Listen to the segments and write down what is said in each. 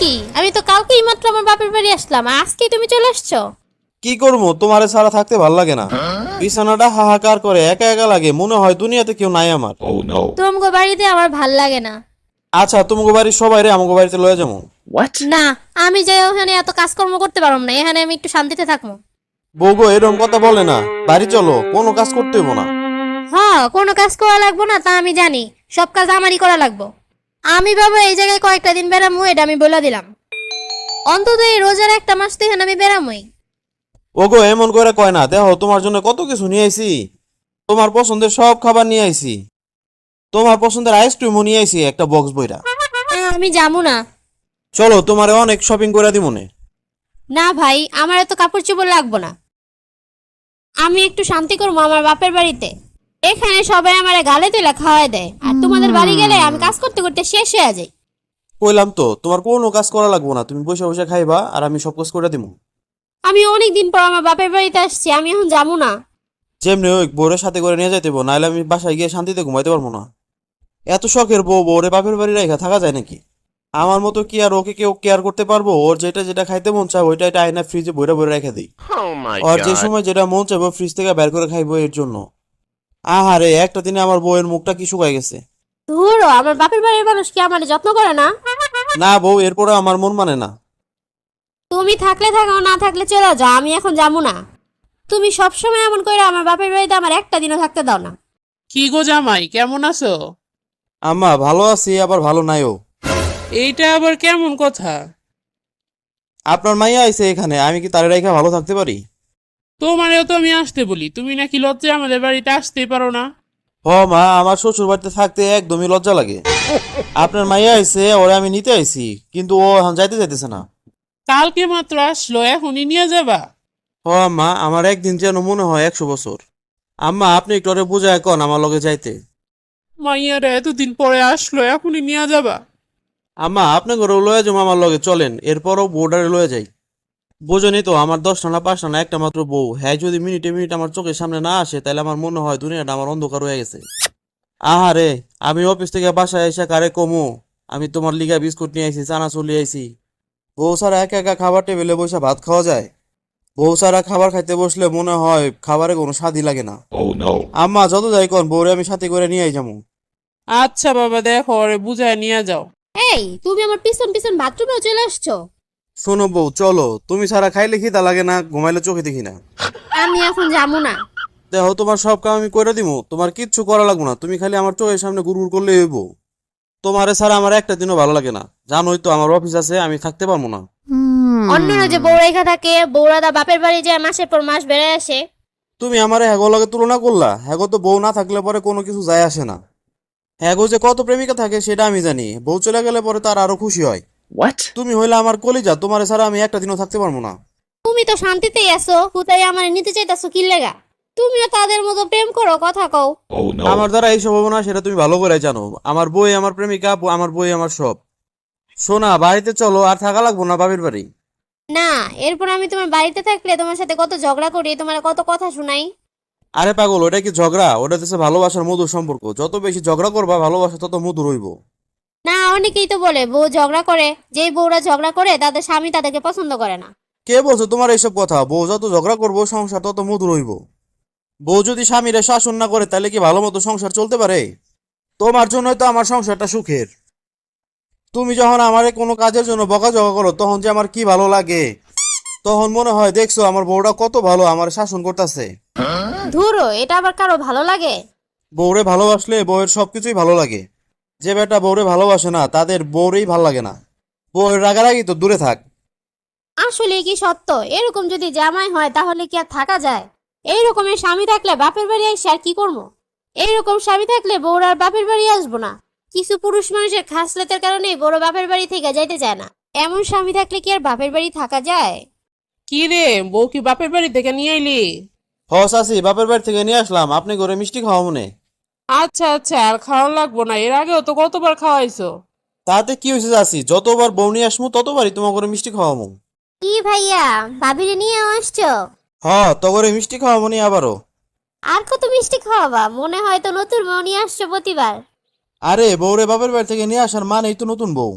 কি, আমি তো কালকেই মাত্র আমার বাপের বাড়ি আসলাম, আর আজকেই তুমি চলে আসছো? কি করবো, তোমারে ছাড়া থাকতে ভাল লাগে না। বিছানাটা হাহাকার করে, একা একা লাগে, মনে হয় দুনিয়াতে কেউ নাই আমার। তোমাকে বাড়িতে আমার ভাল লাগে না। আচ্ছা, তোমাকে বাড়ির সবাই রে আমাকে বাড়িতে লয়ে যাবো। না, আমি যাই ওখানে এত কাজকর্ম করতে পারবো না, এখানে আমি একটু শান্তিতে থাকবো। বউগো এরকম কথা বলে না, বাড়ি চলো, কোনো কাজ করতে হইব না। হ্যাঁ, কোনো কাজ করা লাগবো না তা আমি জানি, সব কাজ আমারই করা লাগবো। আমি বাবা এই জায়গায় কয়েকটা দিন বেড়ামু, এটা আমি বলে দিলাম। অন্তত এই রোজার একটা মাস তো এখানে আমি বেড়ামই। ওগো এমন করে কয় না, দেখো তোমার জন্য কত কিছু নিয়ে আইছি। তোমার পছন্দের সব খাবার নিয়ে আইছি, তোমার পছন্দের আইসক্রিমও নিয়ে আইছি একটা বক্স বইরা। আমি যাবো না। চলো, তোমারে অনেক শপিং করে দিব মনে। না ভাই, আমার এত কাপড় চোপড় লাগবো না। আমি একটু শান্তি করবো আমার বাপের বাড়িতে। এখানে সবাই আমার গালে তুলে খাওয়াই দেয়, আর তোমাদের বাড়ি গেলে আমি কাজ করতে করতে শেষ হয়ে যাই। কইলাম তো তোমার কোনো কাজ করা লাগবো না, তুমি বসে বসে খাইবা আর আমি সব কাজ করে দিব। আমি অনেক দিন পর আমার বাপের বাড়িতে আসছি, আমি এখন যাবো না। যেমনি ওই বউরের সাথে করে নিয়ে যাইতে হইবো, নাহলে আমি বাসায় গিয়ে শান্তিতে ঘুমাইতে পারবো না। এত শখের বউ, বউরে বাপের বাড়ি রেখা থাকা যায় নাকি? আমার মতো কি আর ওকে কেউ কেয়ার করতে পারবো? ওর যেটা যেটা খাইতে মন চায় ওইটা এটা আয়না ফ্রিজে বইরা বইরা রেখে দিই। আর যে সময় যেটা মন চাইবো ফ্রিজ থেকে বের করে খাইবো এর জন্য। আহারে, একটা দিনে আমার বউয়ের মুখটা কি শুকায় গেছে। ধুরো, আমার বাপের বাড়ির মানুষ কি আমার যত্ন করে না? না বউ, এরপরে আমার মন মানে না। তুমি থাকলে থাকো, না থাকলে চলে যাও, আমি এখন যাবো না। তুমি সবসময় এমন করে আমার বাপের বাড়িতে আমার একটা দিনও থাকতে দাও না। কি গো জামাই, কেমন আছো? আম্মা ভালো আছি, আবার ভালো নাইও। এইটা আবার কেমন কথা? আপনার মাইয়া আইছে এখানে, আমি কি তারে রেখা ভালো থাকতে পারি? তোমারেও তো আমি আসতে বলি, তুমি নাকি লজ্জায় আমাদের বাড়িতে আসতেই পারো না। হ মা, আমার শ্বশুর বাড়িতে থাকতে একদমই লজ্জা লাগে। আপনার মাইয়া আইছে, ওরে আমি নিতে আইছি, কিন্তু ও এখন যাইতে যাইতেছে না। কালকে মাত্র আসলো, এখনই নিয়ে যাবা? হ আম্মা, আমার একদিন যেন মনে হয় 100 বছর। আম্মা আপনি একটু ওরে বুঝায় কন আমার লগে যাইতে। মাইয়ারা এতদিন পরে আসলো, এখনই নিয়ে যাবা? আম্মা আপনি ঘরে লয়ে যাবো, আমার লগে চলেন, এরপরও বউডারে লয়ে যাই। বোঝনি তো, আমার 10টা না 5টা না একটা মাত্র বউ, হ্যাঁ যদি মিনিটে মিনিট আমার চোখের সামনে না আসে তাহলে আমার মনে হয় দুনিয়াটা আমার অন্ধকার হয়ে গেছে। আহারে, আমি অফিস থেকে বাসায় এসে কারে কমু আমি তোমার লিগা বিস্কুট নিয়ে আইছি, চানা চলে আইছি। বউ ছাড়া একা একা খাবার টেবিলে বসে ভাত খাওয়া যায়? বউ ছাড়া খাবার খাইতে বসলে মনে হয় খাবারে কোনো স্বাদই লাগে না। আম্মা যত যাই কোন, বউরে আমি সাথে করে নিয়ে যাবো। আচ্ছা বাবা, দেখো ওরে বুঝায় নিয়ে যাও। এই, তুমি আমার পিছন পিছন বাথরুমেও চলে আসছো। শোনো বউ, চলো, তুমি ছাড়া খাইলে খিদা লাগে না, ঘুমাইলে চোখে দেখি না। আমি এখন যাবো না। দেখো তোমার সব কাম আমি করে দিব, তোমার কিচ্ছু করা লাগবো না, তুমি খালি আমার চোখের সামনে গুড়গুড় করলে হইব। তোমারে ছাড়া আমার একটা দিনও ভালো লাগে না, জানোই তো আমার অফিস আছে, আমি থাকতে পারবো না। অন্যরা যে বউ রেখা থাকে, বউরা দা বাপের বাড়ি যায় মাসের পর মাস বেড়ে আসে। তুমি আমারে হ্যাগো লগে তুলনা করলা, হ্যাগো তো বউ না থাকলে পরে কোনো কিছু যায় আসে না। হ্যাগো যে কত প্রেমিকা থাকে সেটা আমি জানি, বউ চলে গেলে পরে তার আরো খুশি হয়। তুমি হইলে আমার কলিজা, তোমারে ছাড়া আমি একটা দিনও থাকতে পারবো না। তুমি তো শান্তিতেই আছো, হুতাই আমার নিতে চাইতাছো কি লেগা? তুমিও তাদের মতো প্রেম করো, কথা কও। আমার দ্বারা এইসব হবো না সেটা তুমি ভালো করে জানো। আমার বই আমার প্রেমিকা, আমার বই আমার সব। শোনা, বাড়িতে চলো, আর থাকা লাগবো না বাপের বাড়ি। না, এরপর আমি তোমার বাড়িতে থাকলে তোমার সাথে কত ঝগড়া করি, তোমার কত কথা শুনাই। আরে পাগল, ওটা কি ঝগড়া? ওটা হচ্ছে ভালোবাসার মধুর সম্পর্ক, যত বেশি ঝগড়া করবা ভালোবাসা তত মধুর হইব। না, অনেকেই তো বলে বউ ঝগড়া করে, যেই বউরা ঝগড়া করে তাদের স্বামী তাদেরকে পছন্দ করে না। কে বলছো তোমার এইসব কথা? বউ যত ঝগড়া করবো সংসার তত মধুর হইব। বউ যদি স্বামীরে শাসন না করে তাহলে কি ভালো মতো সংসার চলতে পারে? তোমার জন্যই তো আমার সংসারটা সুখের। তুমি যখন আমারে কোনো কাজের জন্য বকাঝকা করো তখন যে আমার কি ভালো লাগে। তখন মনে হয় দেখছো আমার বউটা কত ভালো আমার শাসন করতেছে। ধুরো, এটা আবার কারো ভালো লাগে? বউরে ভালোবাসলে বউয়ের সবকিছুই ভালো লাগে। যে বেটা বউরে ভালোবাসে না তাদের বউরেই ভালো লাগে না। বউয়ের রাগারাগি তো দূরে থাক। আসলে কি সত্য? এরকম যদি জামাই হয় তাহলে কি আর থাকা যায়? এইরকমের স্বামী থাকলে বাপের বাড়ি আসে আর কি করবো? এইরকম স্বামী থাকলে বউরা আর বাপের বাড়ি আসবো না। কিছু পুরুষ মানুষের খাসলতের কারণে বড় বাপের বাড়ি থেকে যাইতে চায় না। এমন স্বামী থাকলে কি আর বাপের বাড়ি থাকা যায়? কি রে, বউ কি বাপের বাড়ি থেকে নিয়ে আইলি? হ চাচি, বাপের বাড়ি থেকে নিয়ে আসলাম, আপনি ঘরে মিষ্টি খাওয়া মনে। আচ্ছা আচ্ছা, আর খাওয়া লাগবো না, এর আগেও তো কতবার খাওয়াইছো। তাতে কি হয়েছে চাচি, যতবার বউ নিয়ে আসমু ততবারই তোমার ঘরে মিষ্টি খাওয়ামু। কি ভাইয়া, ভাবিরে নিয়ে আসছো? হ, তো ঘরে মিষ্টি খাওয়াবো নি আবারও। আর কত মিষ্টি খাওয়াবা? মনে হয় তো নতুন বউ নিয়ে আসছো প্রতিবার। আরে বউরে বাপের বাড়ি থেকে নিয়ে আসার মানেই তো নতুন বউ।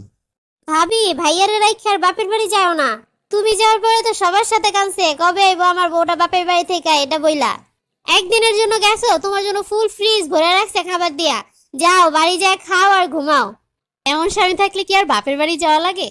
ভাবি ভাইয়ারে রাইখা আর বাপের বাড়ি যাও না। তুমি যাওয়ার পরে তো সবার সাথে কানছে কবে আইবো আমার বউটা বাপের বাড়ি থেকে এটা বইলা। একদিনের জন্য গেছো, তোমার জন্য ফুল ফ্রিজ ভরে রাখছে খাবার দিয়া। যাও বাড়ি যায় খাও আর ঘুমাও। এমন স্বামী থাকলে কি আর বাপের বাড়ি যাওয়া লাগে?